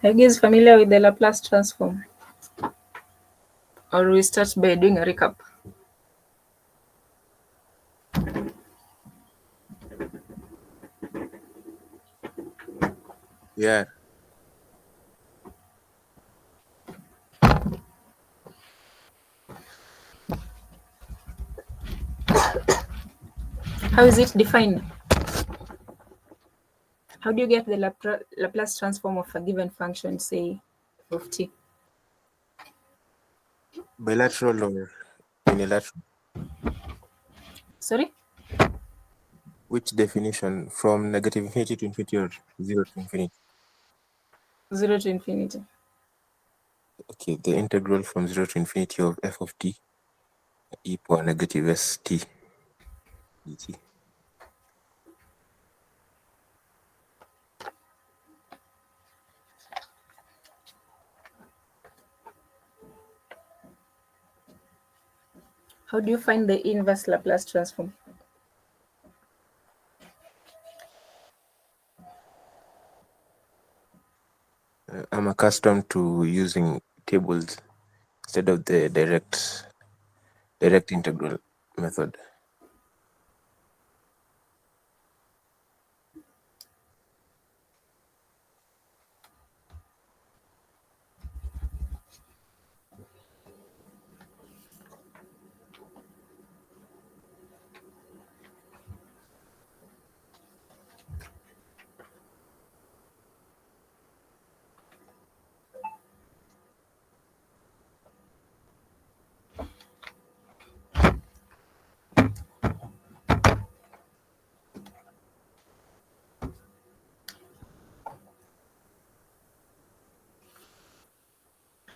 Are you guys familiar with the Laplace transform? Or we start by doing a recap? Yeah. How is it defined? How do you get the Laplace transform of a given function, say, of t? Bilateral or unilateral? Sorry? Which definition? From negative infinity to infinity or 0 to infinity? 0 to infinity. Okay, the integral from 0 to infinity of f of t e power negative st dt. How do you find the inverse Laplace transform? I'm accustomed to using tables instead of the direct integral method.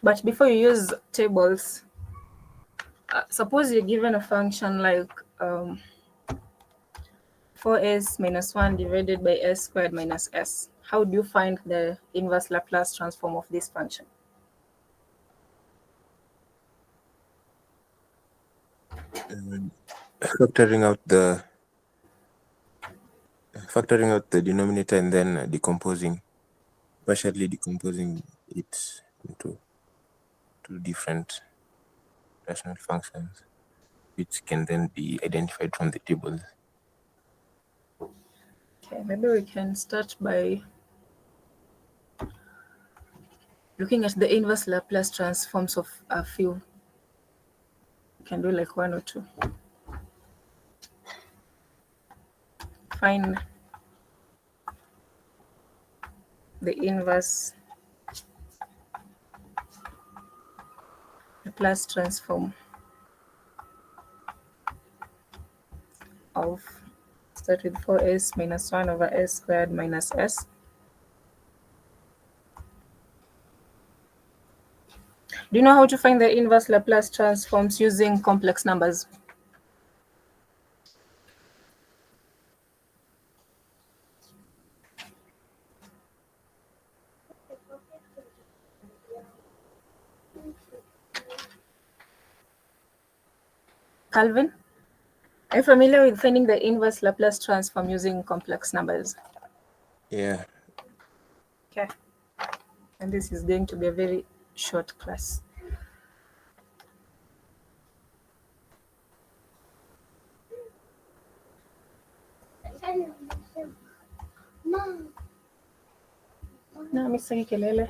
But before you use tables, suppose you're given a function like 4s minus 1 divided by s squared minus s. How do you find the inverse Laplace transform of this function? Factoring out the denominator and then partially decomposing it into two different rational functions, which can then be identified from the tables. Okay, maybe we can start by looking at the inverse Laplace transforms of a few. We can do like one or two. Find the inverse Laplace transform of, start with 4s minus 1 over s squared minus s. Do you know how to find the inverse Laplace transforms using complex numbers? Calvin, are you familiar with finding the inverse Laplace transform using complex numbers? Yeah. Okay. And this is going to be a very short class. Na mimi sitaki kelele.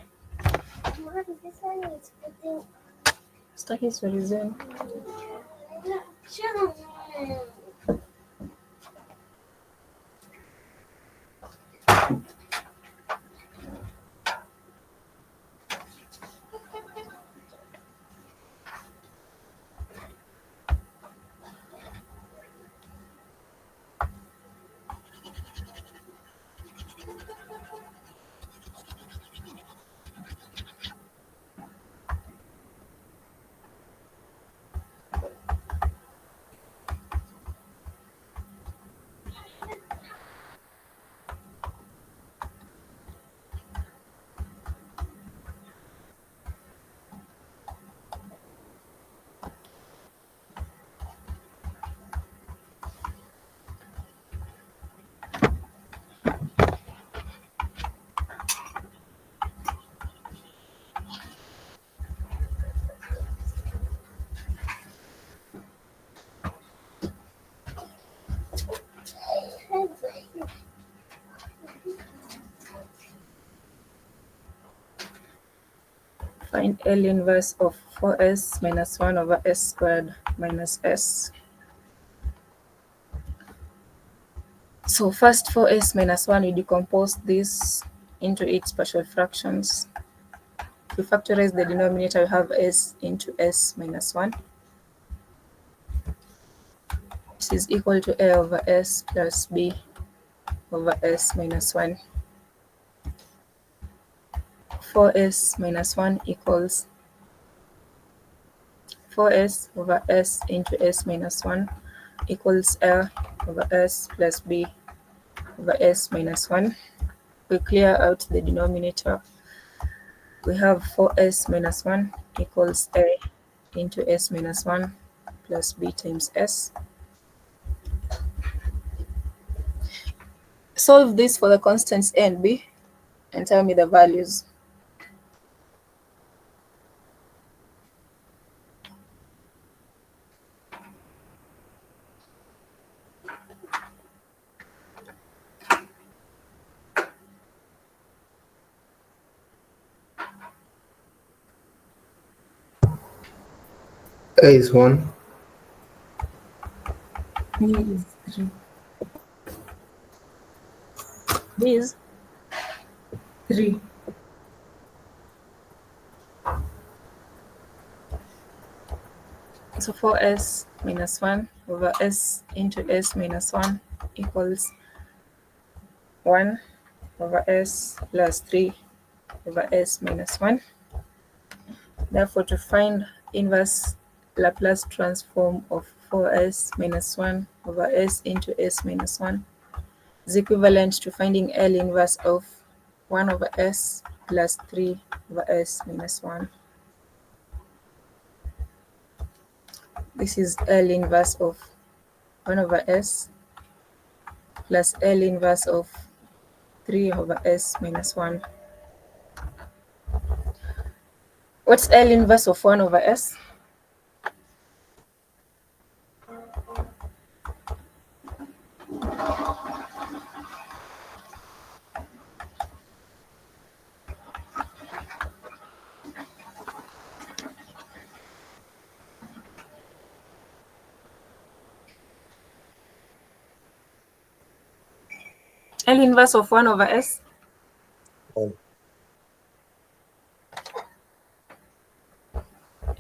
Sitaki stori zenu. Find L inverse of 4s minus 1 over s squared minus s. So first 4s minus 1, we decompose this into its partial fractions. If we factorize the denominator, we have s into s minus 1. This is equal to a over s plus b over s minus 1. 4s minus 1 equals 4s over s into s minus 1 equals L over s plus b over s minus 1. We clear out the denominator. We have 4s minus 1 equals a into s minus 1 plus b times s. Solve this for the constants a and b and tell me the values. A is 1. B is 3. B is 3. so 4s minus 1 over s into s minus 1 equals 1 over s plus 3 over s minus 1. Therefore, to find inverse Laplace transform of 4s minus 1 over s into s minus 1 is equivalent to finding L inverse of 1 over s plus 3 over s minus 1. This is L inverse of 1 over s plus L inverse of 3 over s minus 1. What's L inverse of 1 over s? L inverse of 1 over s? 1.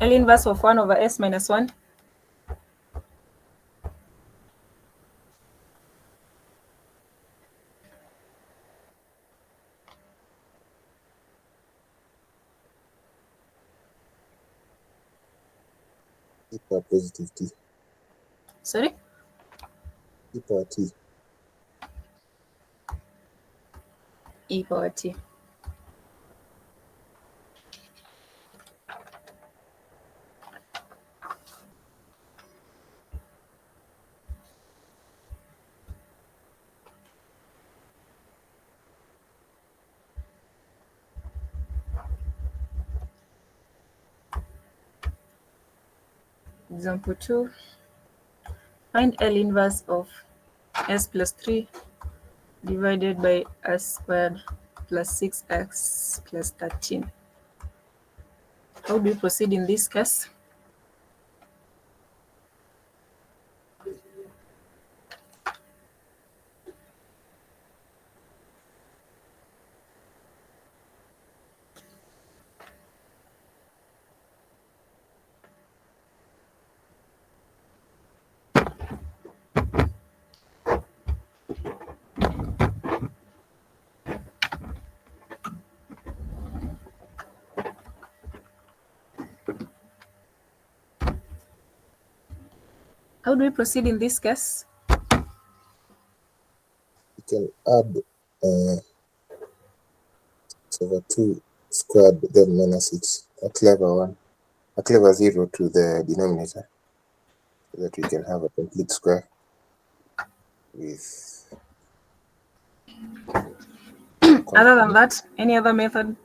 L inverse of 1 over s minus 1? E power positive t. Sorry? E power t. E power t. Example 2. Find L inverse of s plus 3 divided by s squared plus 6x plus 13. How do we proceed in this case? How do we proceed in this case? You can add over 2 squared then minus it. A clever one. A clever 0 to the denominator. So that we can have a complete square with Other than that, any other method?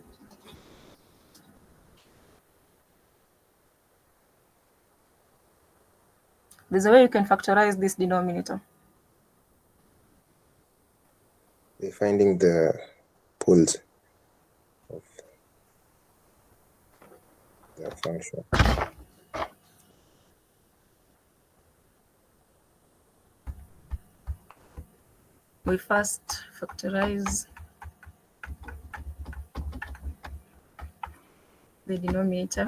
There's a way you can factorize this denominator. by finding the poles of Sure. We first factorize the denominator.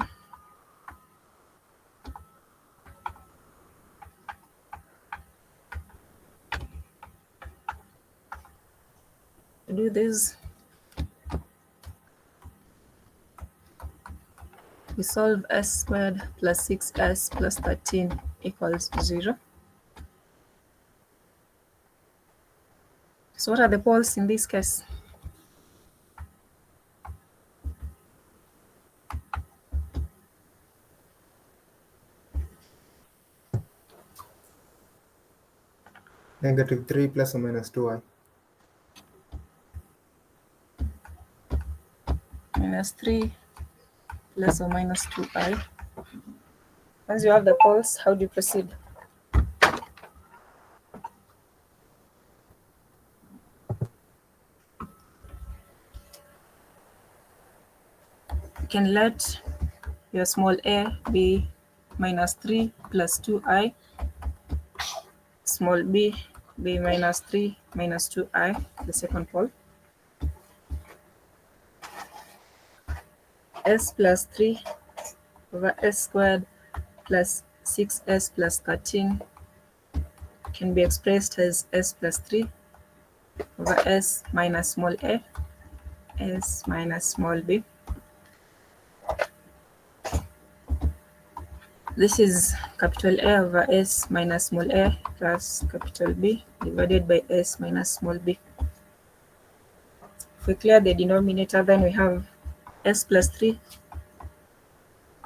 To do this, we solve s squared plus 6s plus 13 equals 0. So what are the poles in this case? -3 plus or minus 2i. -3 plus or minus 2i. Once you have the poles, how do you proceed? You can let your small a be -3 plus 2i, small b be -3 minus 2i, the second pole. S plus 3 over s squared plus 6s plus 13 can be expressed as s plus 3 over s minus small a, s minus small b. This is capital A over s minus small a plus capital B divided by s minus small b. If we clear the denominator, then we have s plus 3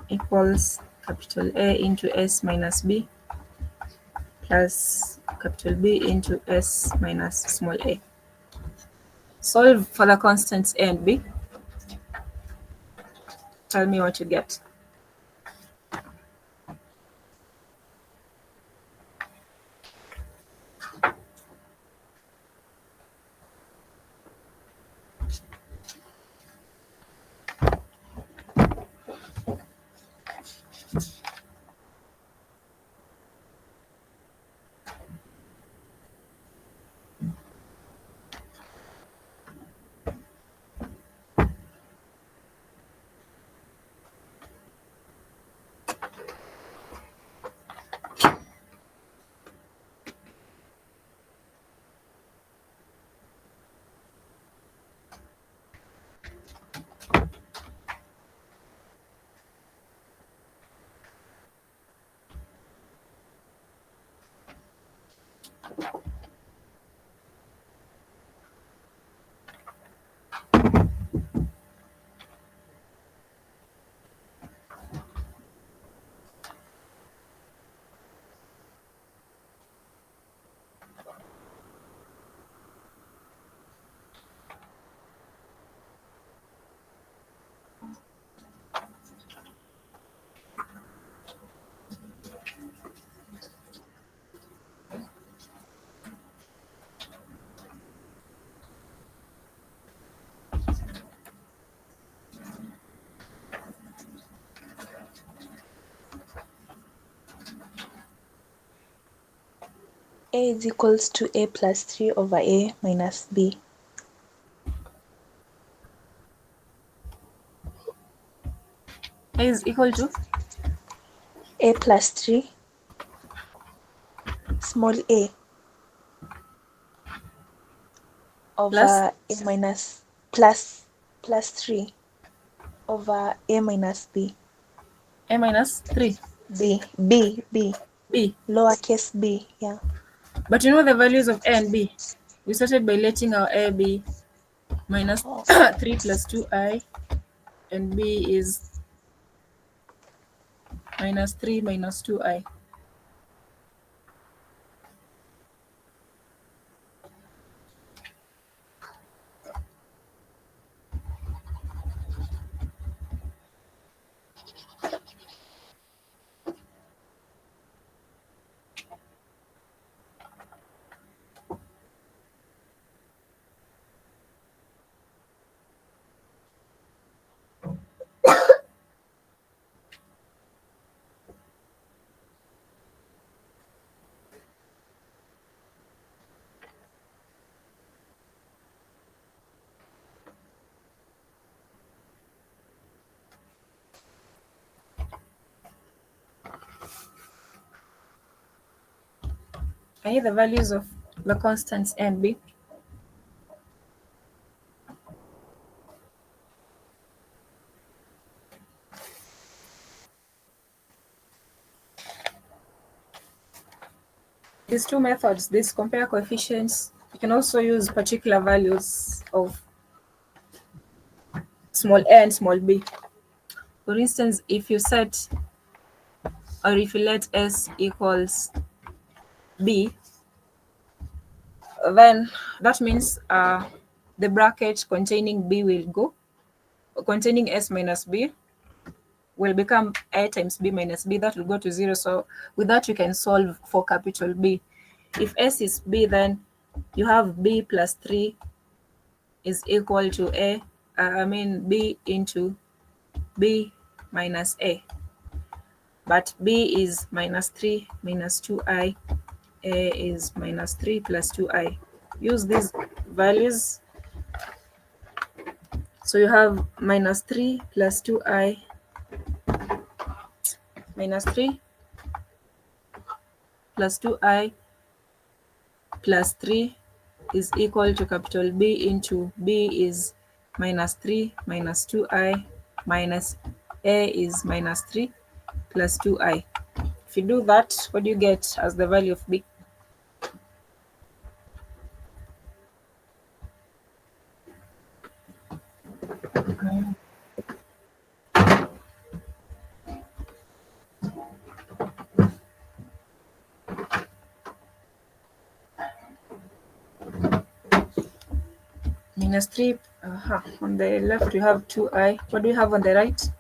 equals capital A into s minus b plus capital B into s minus small a. Solve for the constants a and b. Tell me what you get. A is equals to A plus 3 over A minus B. A is equal to A plus 3, small a, over A minus plus 3 over A minus B. a minus 3. B. B. Lowercase b, yeah. But you know the values of a and b. We started by letting our a be minus 3 plus 2i, and b is minus 3 minus 2i. I need the values of the constants a and b. These two methods, these compare coefficients, you can also use particular values of small a and small b. For instance, if you set or if you let s equals b, then that means the bracket containing b will go, containing s minus b will become a times b minus b. That will go to 0. So with that, you can solve for capital B. If s is b, then you have b plus 3 is equal to b into b minus a. But b is minus 3 minus 2i, a is minus 3 plus 2i. Use these values. So you have minus 3 plus 2i, minus 3 plus 2i plus 3 is equal to capital B into B is minus 3 minus 2i minus A is minus 3 plus 2i. If you do that, what do you get as the value of B? Minus 3. On the left, you have 2i. What do you have on the right?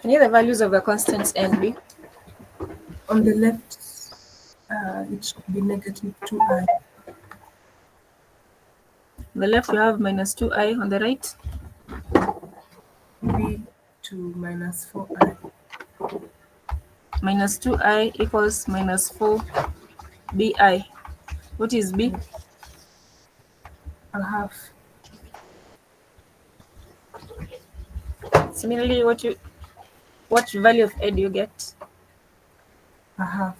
I need the values of the constants a and b. On the left, it should be negative 2i. On the left, you have minus 2i. On the right, b to minus 4i. minus 2i equals minus 4bi. What is b? A half. Similarly, what value of a do you get? A half.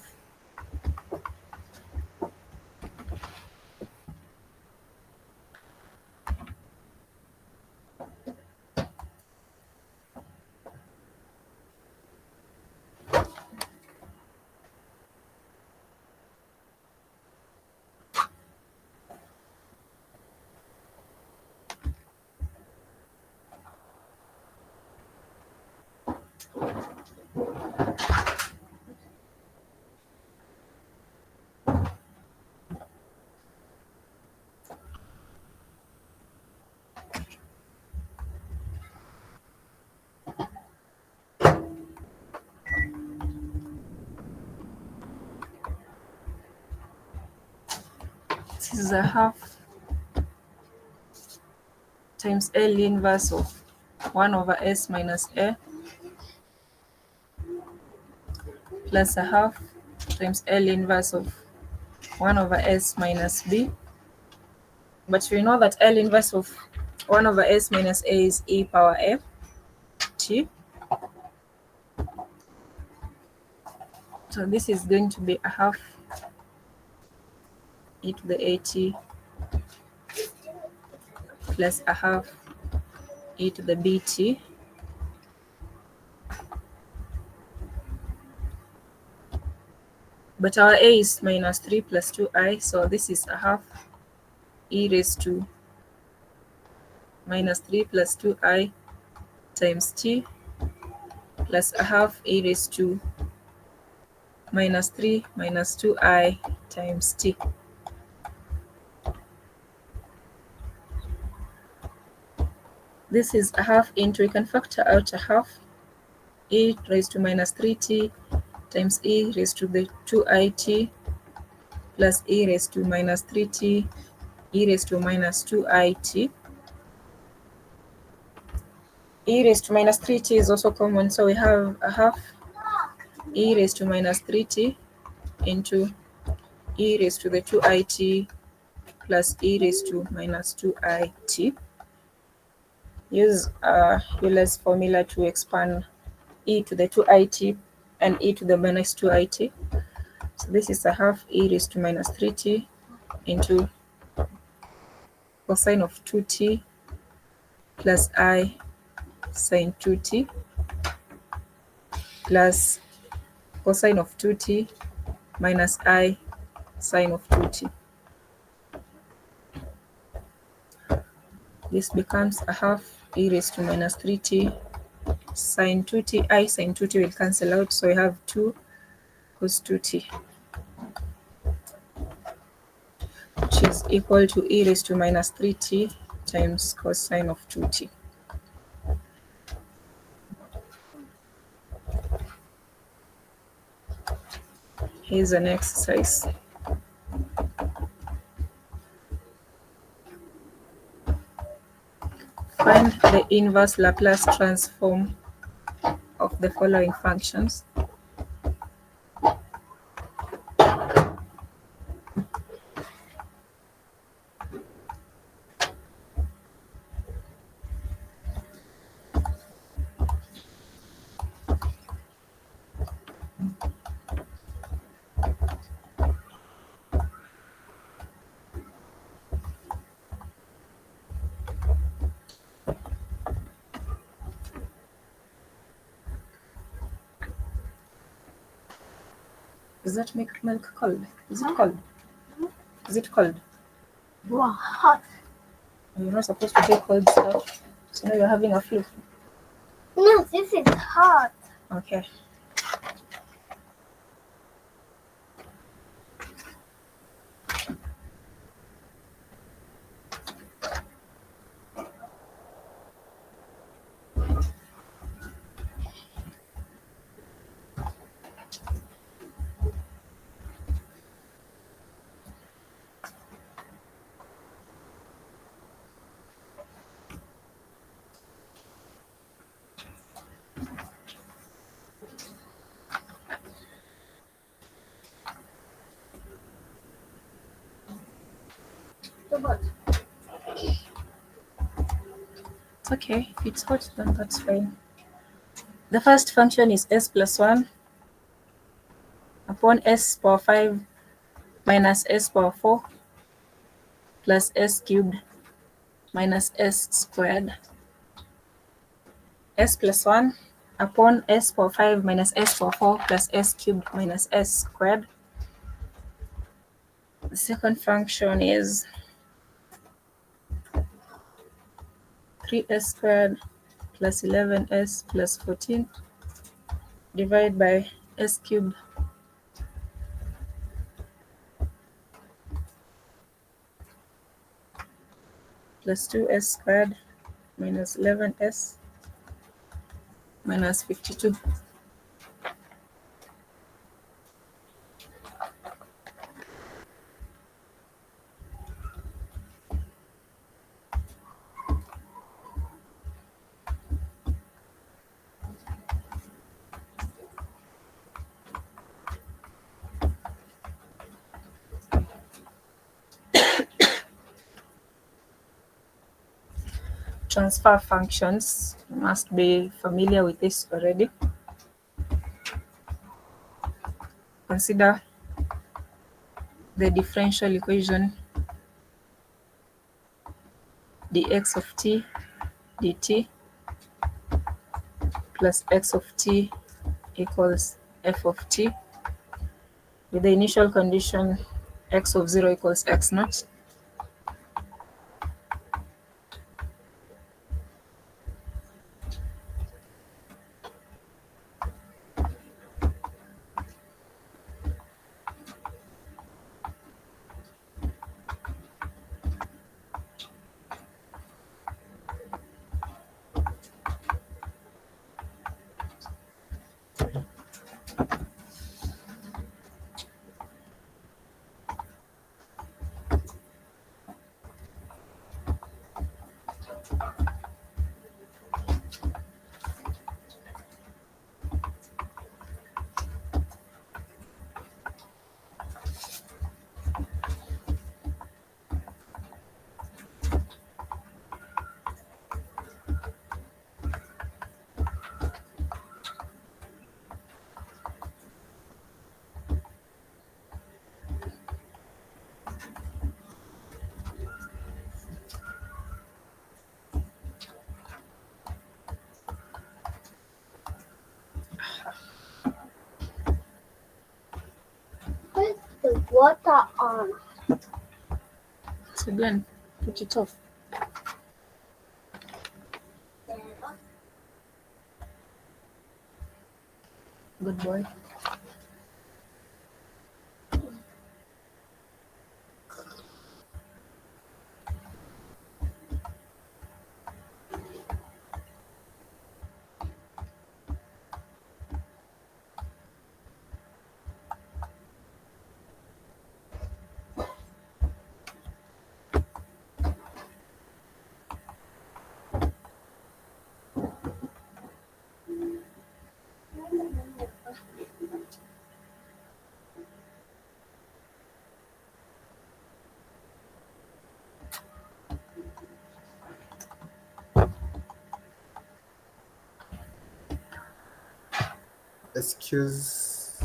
This is a half times L inverse of 1 over s minus a plus a half times L inverse of 1 over s minus b. But we know that L inverse of 1 over s minus a is e power a t. So this is going to be a half e to the at plus a half e to the bt but our a is minus 3 plus 2i, so this is a half e raised to minus 3 plus 2i times t plus a half e raised to minus 3 minus 2i times t. This is a half into, we can factor out a half, e raised to minus 3t times e raised to the 2it plus e raised to minus 3t e raised to minus 2it. E raised to minus 3t is also common, so we have a half e raised to minus 3t into e raised to the 2it plus e raised to minus 2it. Use Euler's formula to expand e to the 2it and e to the minus 2it. So this is a half e raised to minus 3t into cosine of 2t plus I sine 2t plus cosine of 2t minus I sine of 2t. This becomes a half e raised to minus 3t sine 2t. I sine 2t will cancel out, so we have 2 cos 2t, which is equal to e raised to minus 3t times cosine of 2t. Here's an exercise. Find the inverse Laplace transform of the following functions. Does that make milk cold? Is it cold? Is it cold? Wow, hot. You're not supposed to take cold stuff. So now you're having a flu. No, this is hot. Okay. It's okay. If it's hot, then that's fine. The first function is s plus 1 upon s power 5 minus s power 4 plus s cubed minus s squared. S plus 1 upon s power 5 minus s power 4 plus s cubed minus s squared. The second function is 3s squared plus 11s plus 14 divided by s cubed plus 2s squared minus 11s minus 52. Transfer functions, you must be familiar with this already. Consider the differential equation dx of t dt plus x of t equals f of t with the initial condition x of 0 equals x naught. Put the water on. So go and put it off. Good boy. Excuse,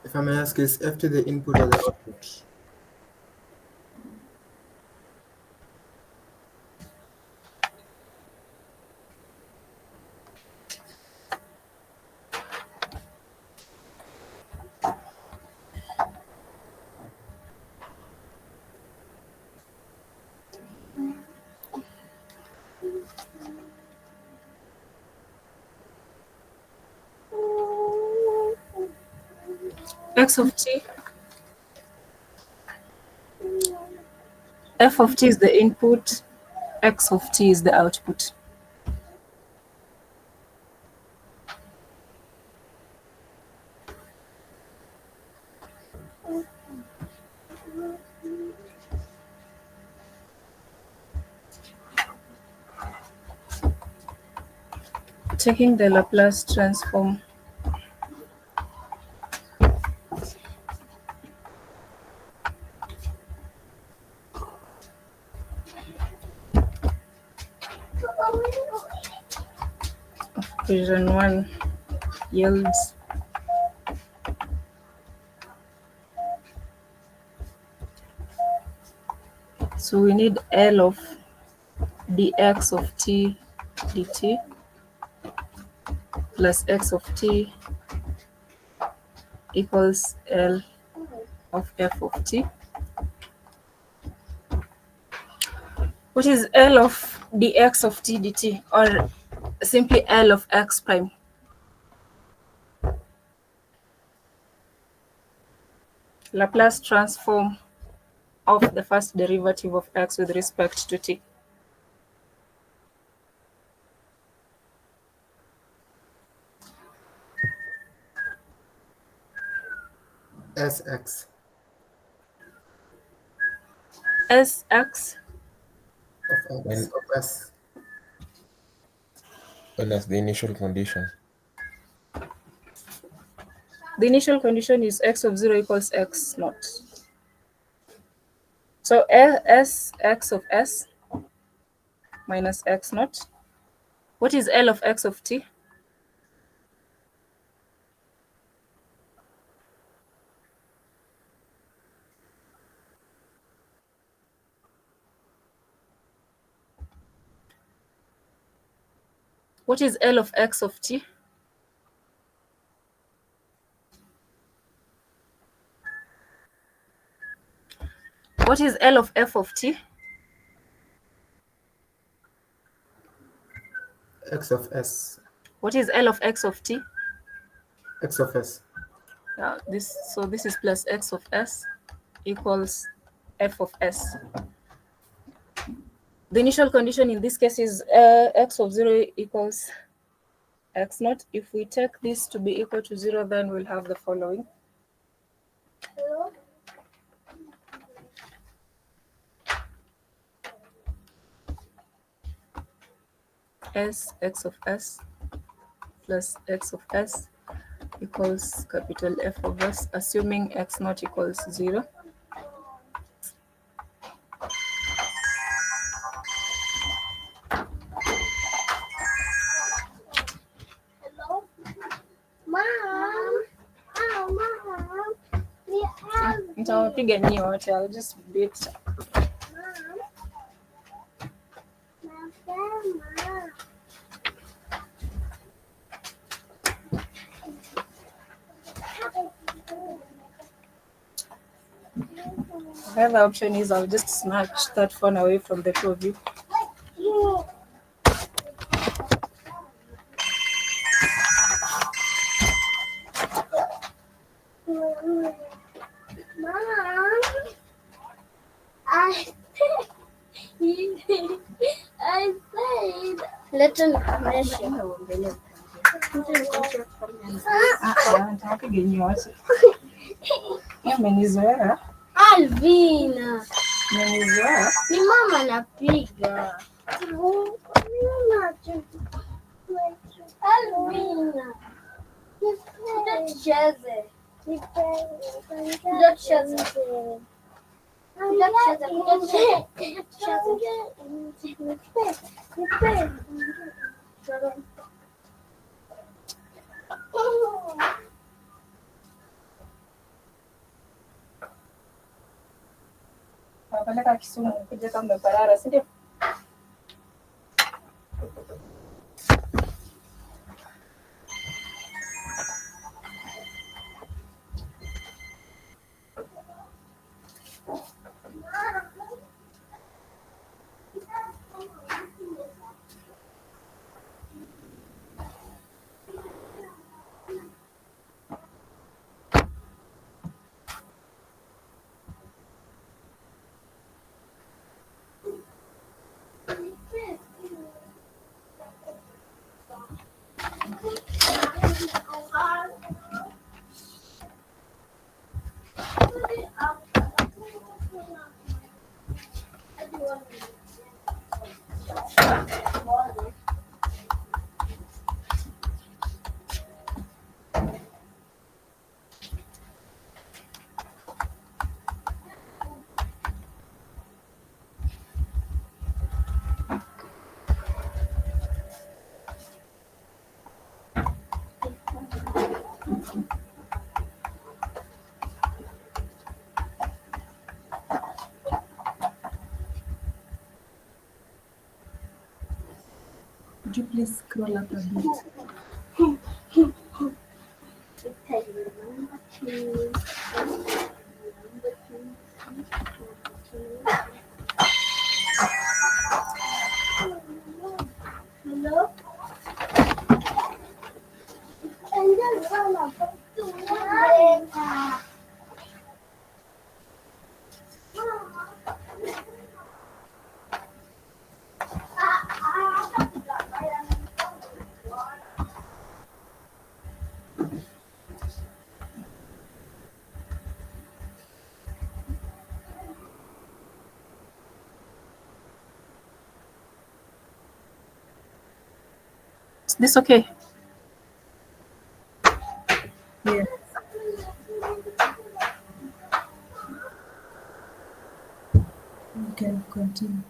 if I may ask, is F to the input or the output? X of t. F of t is the input. X of t is the output. Taking the Laplace transform of equation 1 yields so we need L of dx of t dt plus x of t equals L of f of t. What is L of dx of t dt, or simply L of x prime? Laplace transform of the first derivative of x with respect to t. Sx Sx of x of s. Well, that's the initial condition. The initial condition is x of 0 equals x naught. So s x of s minus x naught. What is L of x of t? What is L of x of t? What is L of f of t? X of s. What is L of x of t? X of s. This is plus x of s equals f of s. The initial condition in this case is x of 0 equals x naught. If we take this to be equal to 0, then we'll have the following. s x of s plus x of s equals capital F of s, assuming x not equals 0. Hello? Mom? Oh, Mom. We have Nitawapiga nyinyi wote, I'll just beat. Mom. Mama. The other option is I'll just snatch that phone away from the two of you. Mom, I said, let him finish. Nitawapiga nyinyi wote. Mmenizoea? Alvina, Mmenizoea? ni mama anapiga. Alvina, kuja tucheze. Kuja tucheze. Kuja tucheze. Nawapeleka Kisumu kuja kama mmeparara, si ndio? Could you please scroll up a bit? Hello? And then run up to Is this okay? Yes. You can continue.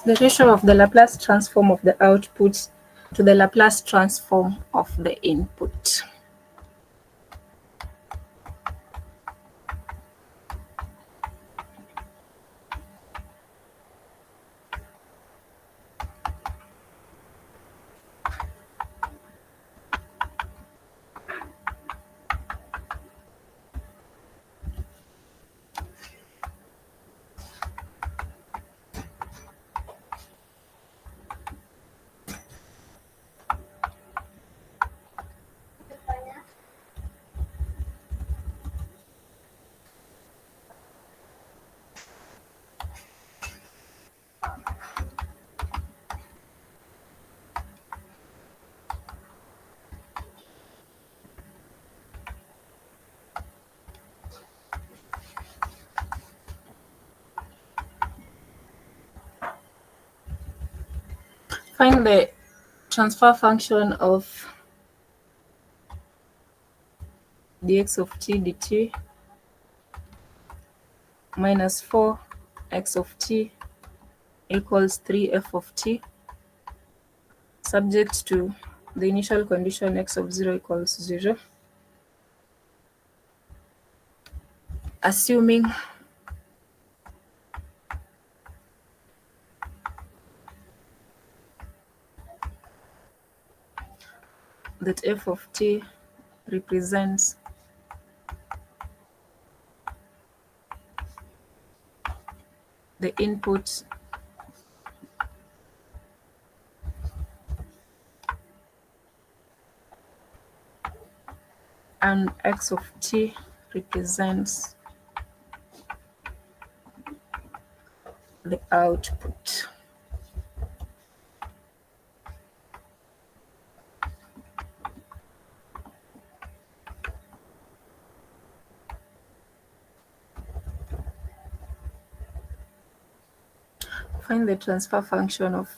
the ratio of the Laplace transform of the output to the Laplace transform of the input. Find the transfer function of dx of t dt minus 4x of t equals 3f of t, subject to the initial condition x of 0 equals 0, assuming that f of t represents the input and x of t represents the output. Find the transfer function of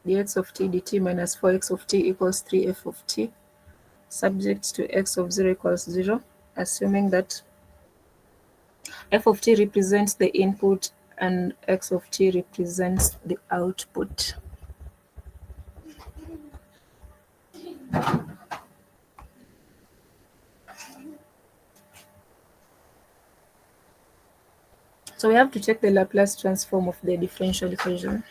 dx of t dt minus 4x of t equals 3f of t, subject to x of 0 equals 0, assuming that f of t represents the input and x of t represents the output. So we have to check the Laplace transform of the differential equation.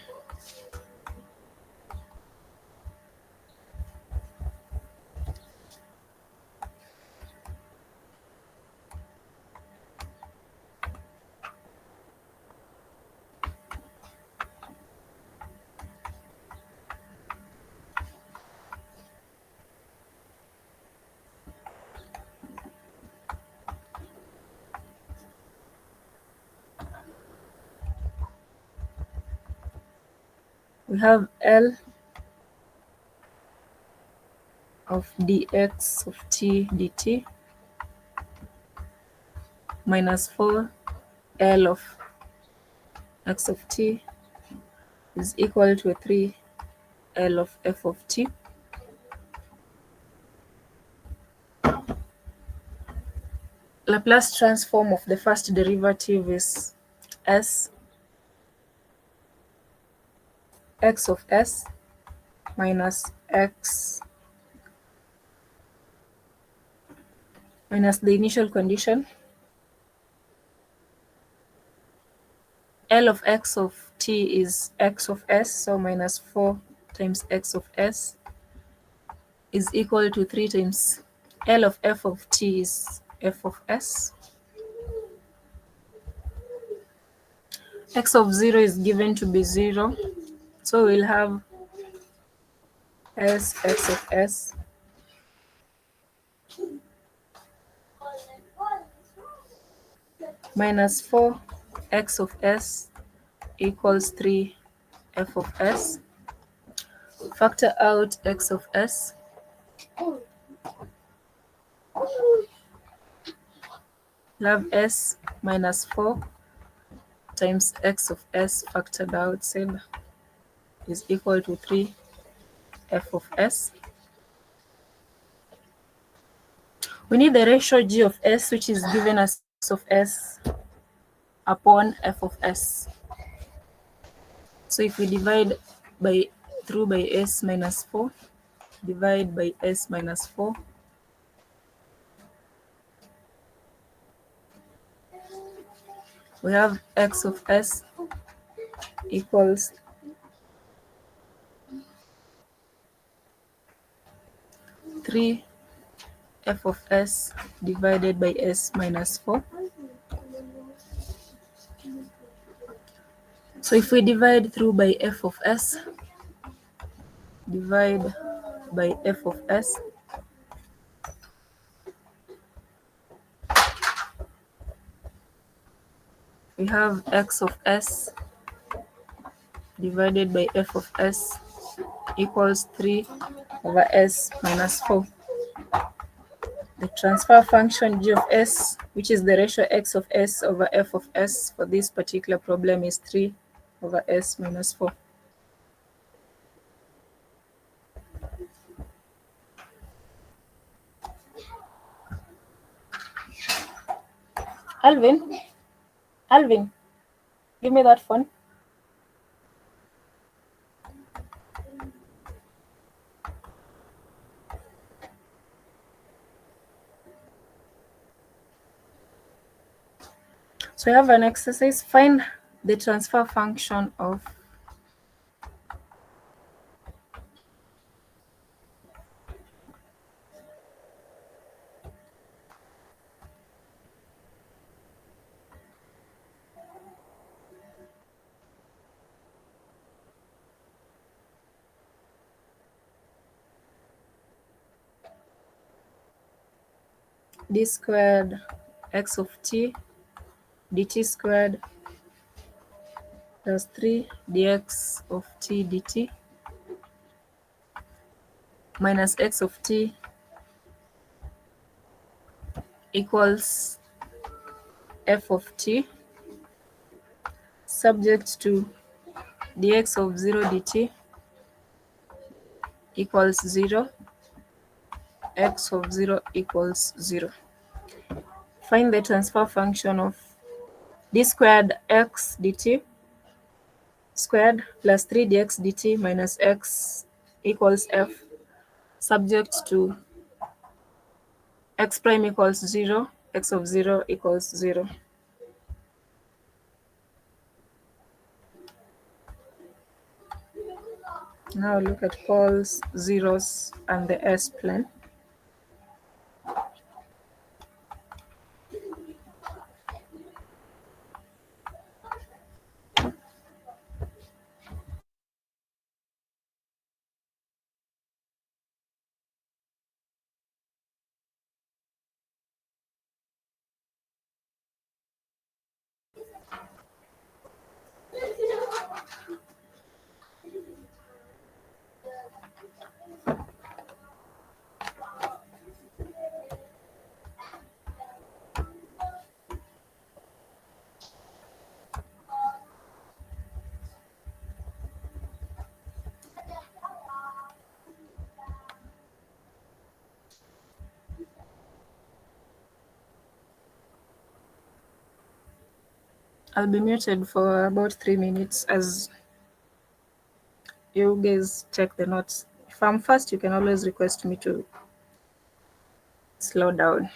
We have L of dx of t dt minus 4 L of x of t is equal to 3 L of f of t. Laplace transform of the first derivative is s x of s minus x minus the initial condition. L of x of t is x of s, so minus 4 times x of s is equal to 3 times L of f of t is f of s. X of 0 is given to be 0, so we'll have s x of s minus 4 x of s equals 3 f of s. Factor out x of s. We'll have s minus 4 times x of s factored out said is equal to 3 f of s. We need the ratio g of s, which is given as x of s upon f of s. So if we divide by through by s minus 4, divide by s minus 4, we have x of s equals 3 f of s divided by s minus 4. So if we divide through by f of s, divide by f of s, we have x of s divided by f of s equals 3 over s minus 4. The transfer function g of s, which is the ratio x of s over f of s for this particular problem, is 3 over s minus 4. Alvin, give me that phone. So we have an exercise. Find the transfer function of d squared x of t dt squared plus 3 dx of t dt minus x of t equals f of t subject to dx of 0 dt equals 0, x of 0 equals 0. Find the transfer function of d squared x dt squared plus 3 dx dt minus x equals f subject to x prime equals 0, x of 0 equals 0. Now look at poles, zeros, and the S plane. I'll be muted for about 3 minutes as you guys check the notes. If I'm fast, you can always request me to slow down.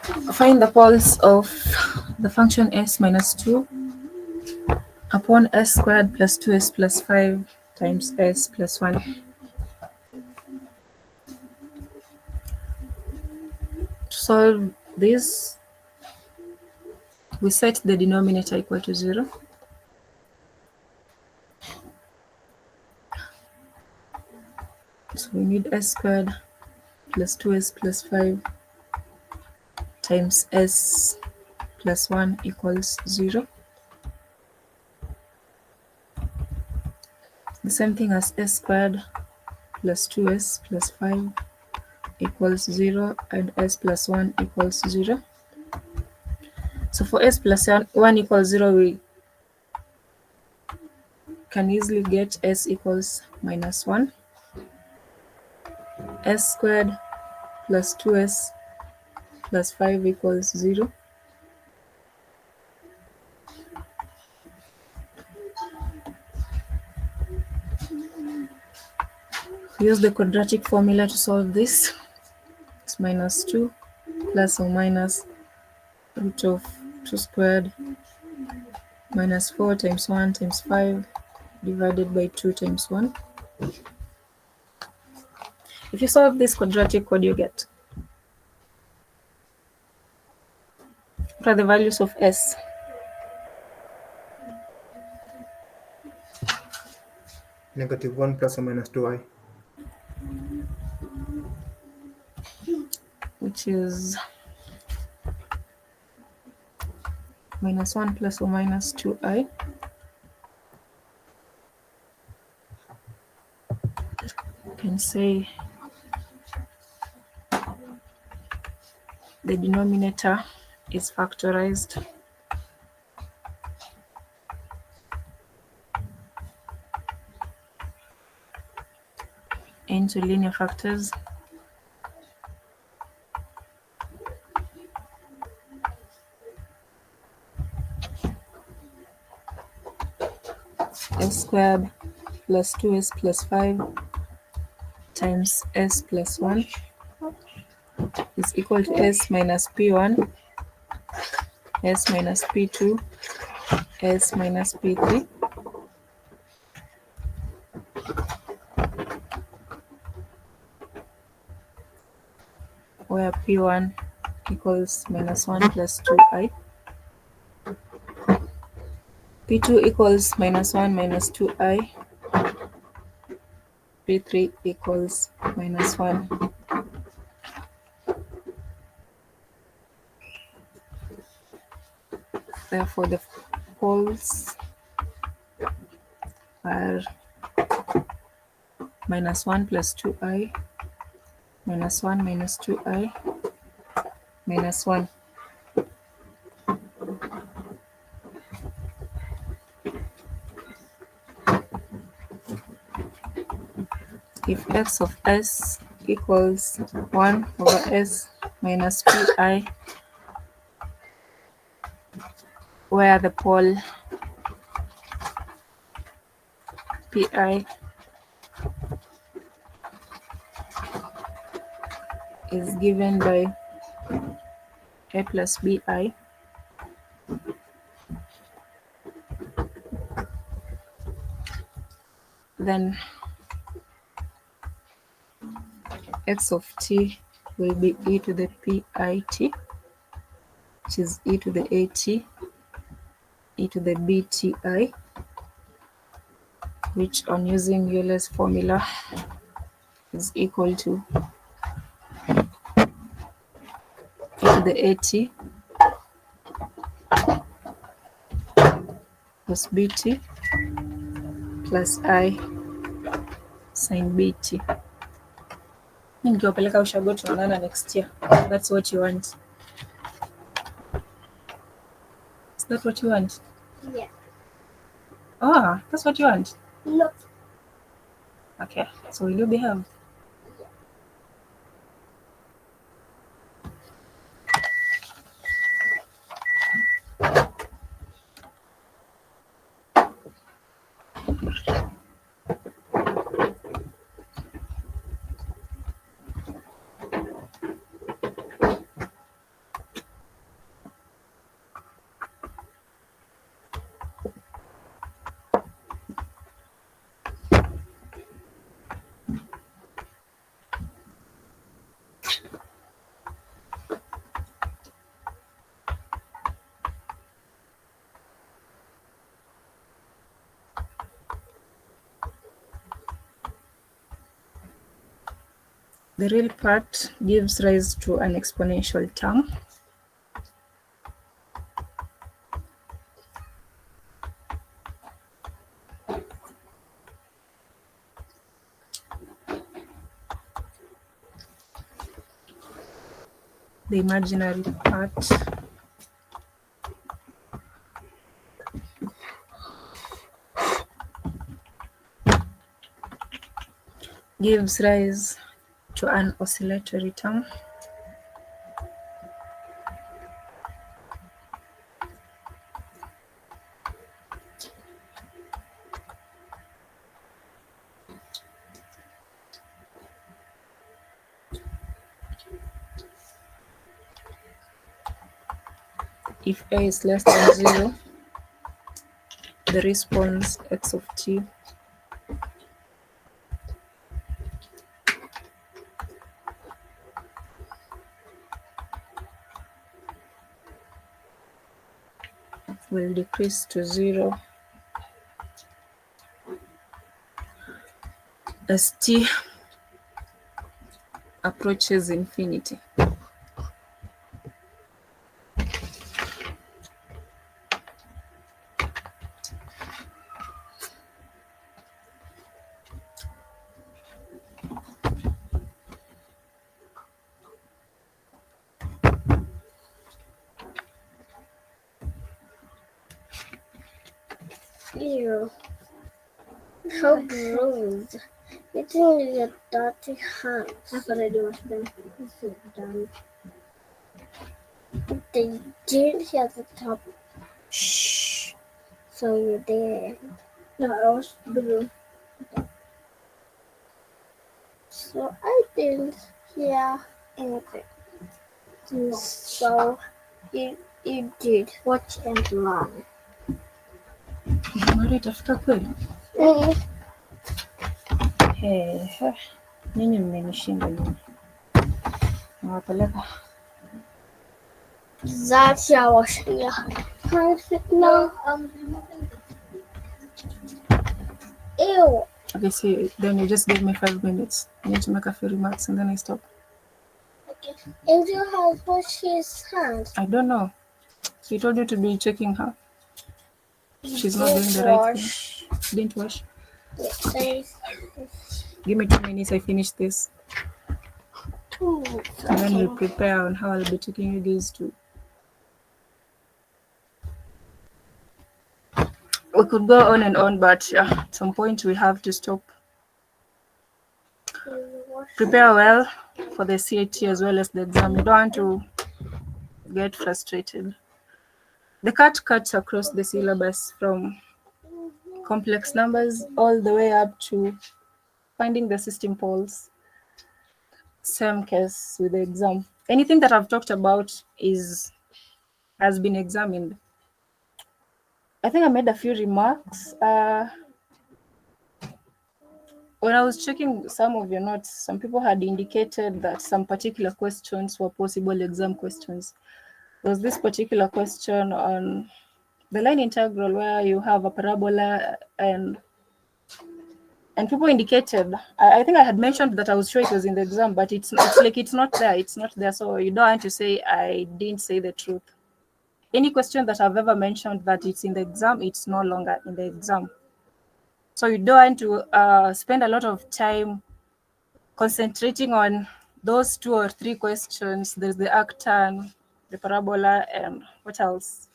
Find the poles of the function s minus 2 upon s squared plus 2s plus 5 times s plus 1. To solve this, we set the denominator equal to 0. So we need s squared plus 2s plus 5 times s plus 1 equals 0. The same thing as s squared plus 2s plus 5 equals 0 and s plus 1 equals 0. So for s plus 1 equals 0, we can easily get s equals minus 1. S squared plus 2s plus 5 equals 0. Use the quadratic formula to solve this. It's minus 2 plus or minus root of 2 squared minus 4 times 1 times 5 divided by 2 times 1. If you solve this quadratic, what do you get? What are the values of s? -1 plus or minus 2i. Which is minus 1 plus or minus 2i. You can say the denominator is factorized into linear factors. S squared plus 2s plus 5 times s plus 1 is equal to s minus p1, s minus p2, s minus p3. Where p1 equals minus 1 plus 2i, p2 equals minus 1 minus 2i, p3 equals minus 1. Therefore, the poles are minus 1 plus 2i, minus 1 minus 2i, minus 1. If f of s equals 1 over s minus pi, where the pole pi is given by a plus bi, then x of t will be e to the pit, which is e to the at, e to the bti, which on using Euler's formula is equal to e to the at plus bt plus I sin bt. Nikiwapeleka ushago tunaonana next year. That's what you want. Is that what you want? Yeah. Ah, that's what you want? No. Okay, so will you behave? The real part gives rise to an exponential term. The imaginary part gives rise to an oscillatory term. If a is less than 0, the response x of t will decrease to 0 as t approaches infinity. Ew. How gross. You think you get dirty hands. That's what I do with them. Done. They didn't hear the top. Shh. So you're there. No, I was below. So I didn't hear anything. No. So you did. Watch and learn. Tafuta kweli? Nyinyi mmenishinda nyinyi. Nawapeleka. That's our perfect now. Ew. Okay, see, then you just give me 5 minutes. I need to make a few remarks and then I stop. Okay. Angel has washed his hands. I don't know. He told you to be checking her. She's not doing the right thing. Didn't wash. Yes. Give me 2 minutes, I finish this. And then we'll prepare on how I'll be taking you guys to. We could go on and on, but yeah, at some point we have to stop. Prepare well for the CAT as well as the exam. You don't want to get frustrated. The CAT cuts across the syllabus from complex numbers all the way up to finding the system poles. Same case with the exam. Anything that I've talked about has been examined. I think I made a few remarks. When I was checking some of your notes, some people had indicated that some particular questions were possible exam questions. There was this particular question on the line integral where you have a parabola and people indicated, I think I had mentioned that I was sure it was in the exam, but it's like it's not there. So you don't want to say I didn't say the truth. Any question that I've ever mentioned that it's in the exam, it's no longer in the exam. So you don't want to spend a lot of time concentrating on those 2 or 3 questions. There's the arctan, the parabola, and what else?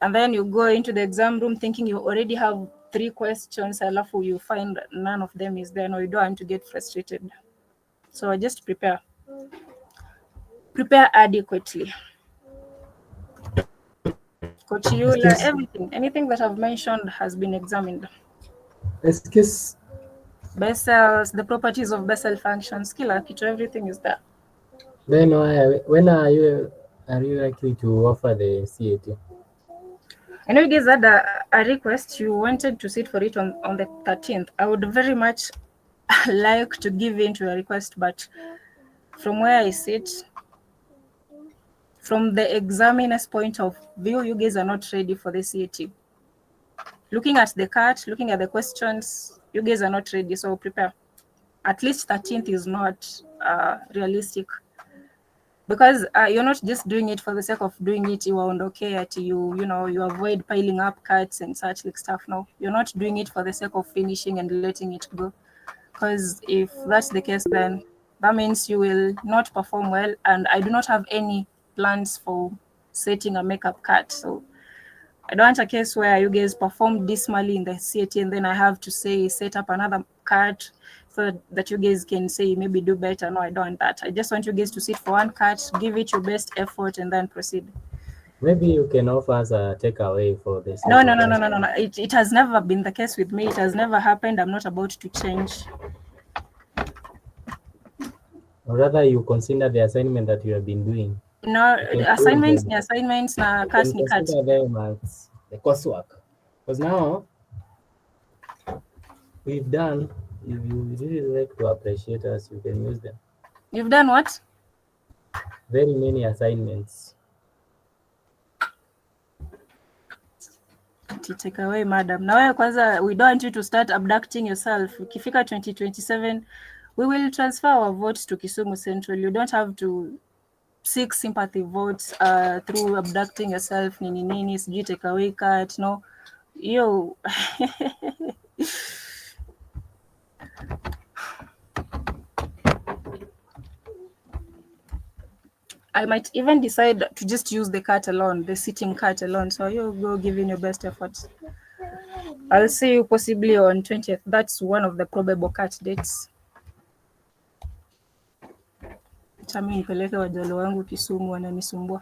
And then you go into the exam room thinking you already have 3 questions, alafu you find none of them is there. No, you don't want to get frustrated. So just prepare. Prepare adequately. Cochiula, everything. Anything that I've mentioned has been examined. Excuse. Bessels, the properties of Bessel functions, kila kitu, everything is there. Then when are you likely to offer the CAT? I know you guys had a request. You wanted to sit for it on the 13th. I would very much like to give in to a request, but from where I sit, from the examiner's point of view, you guys are not ready for the CAT. Looking at the CAT, looking at the questions, you guys are not ready, so prepare. at least 13th is not realistic, because you're not just doing it for the sake of doing it. You are okay at you know, you avoid piling up cuts and such like stuff. No, you're not doing it for the sake of finishing and letting it go, because if that's the case, then that means you will not perform well, and I do not have any plans for setting a makeup cut. So I don't want a case where you guys perform dismally in the CAT and then I have to say set up another cut so that you guys can say maybe do better. No, I don't want that. I just want you guys to sit for one cut, give it your best effort, and then proceed. Maybe you can offer us a takeaway for this. No. It has never been the case with me. It has never happened. I'm not about to change. Or rather, you consider the assignment that you have been doing. No, assignments, na cuts ni cut. Consider them as the coursework. Because now we've done, if you really like to appreciate us, you can use them. You've done what? Very many assignments. Take away, madam. Now, we don't want you to start abducting yourself. Ukifika 2027, we will transfer our votes to Kisumu Central. You don't have to seek sympathy votes through abducting yourself. Nini, sijui take away cut. No, yo. I might even decide to just use the cut alone, the sitting cut alone. So you go give in your best efforts. I'll see you possibly on 20th. That's one of the probable cut dates. Chami nipeleke wajalo wangu Kisumu wananisumbua.